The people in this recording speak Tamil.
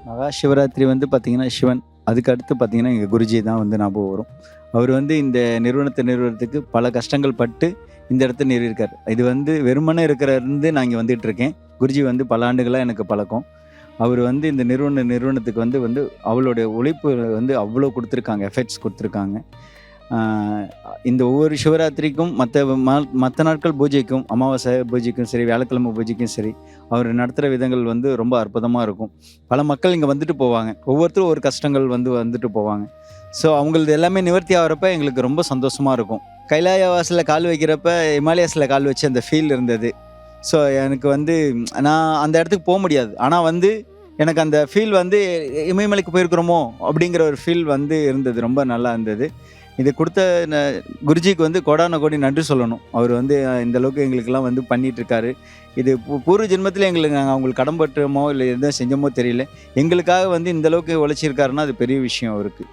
மகா சிவராத்திரி வந்து பார்த்தீங்கன்னா சிவன். அதுக்கு அடுத்து பார்த்தீங்கன்னா, எங்க குருஜி தான் வந்து ஞாபகம் வரும். அவர் வந்து இந்த நிறுவனத்த நிறுவறதுக்கு பல கஷ்டங்கள் பட்டு இந்த இடத்த நிறுவியிருக்காரு. இது வந்து வெறுமனே இருக்கிறருந்து நான் இங்க வந்துட்டுருக்கேன். குருஜி வந்து பல ஆண்டுகளா எனக்கு பழக்கம். அவரு வந்து இந்த நிறுவனத்துக்கு வந்து வந்து அவளுடைய உழைப்பு வந்து அவ்வளோ குடுத்துருக்காங்க. எஃபெக்ட்ஸ் குடுத்துருக்காங்க. ஆ இந்த ஒவ்வொரு சிவராத்திரிக்கும் மத்த நாட்கள் பூஜைக்கும், அமாவாசை பூஜைக்கும் சரி, வியாழக்கிழமை பூஜைக்கும் சரி, அவர் நடத்துற விதங்கள் வந்து ரொம்ப அற்புதமா இருக்கும். பல மக்கள் இங்க வந்துட்டு போவாங்க. ஒவ்வொருத்தரும் ஒரு கஷ்டங்கள் வந்து வந்துட்டு போவாங்க. ஸோ அவங்களது எல்லாமே நிவர்த்தி ஆகுறப்ப எங்களுக்கு ரொம்ப சந்தோஷமா இருக்கும். கைலாய வாசல்ல கால் வைக்கிறப்ப, இமாலயஸ்ல கால் வச்ச அந்த ஃபீல் இருந்தது. ஸோ எனக்கு வந்து நான் அந்த இடத்துக்கு முடியாது. ஆனா வந்து எனக்கு அந்த ஃபீல் வந்து இமயமலைக்கு போயிருக்கிறோமோ! அப்படிங்கிற ஒரு ஃபீல் வந்து இருந்தது. ரொம்ப நல்லா இருந்தது. இது குடுத்த ந குருஜிக்கு வந்து கோடான கோடி நன்றி சொல்லணும். அவரு வந்து இந்த அளவுக்கு எங்களுக்கெல்லாம் வந்து பண்ணிட்டுருக்காரு. இது பூர்வ ஜென்மத்தில எங்களுக்கு நாங்க அவங்களுக்கு கடன்பட்டோமோ, இல்ல எதுவும் செஞ்சோமோ தெரியல. எங்களுக்காக வந்து இந்த அளவுக்கு உழைச்சிருக்காருன்னா, அது பெரிய விஷயம் அவருக்கு.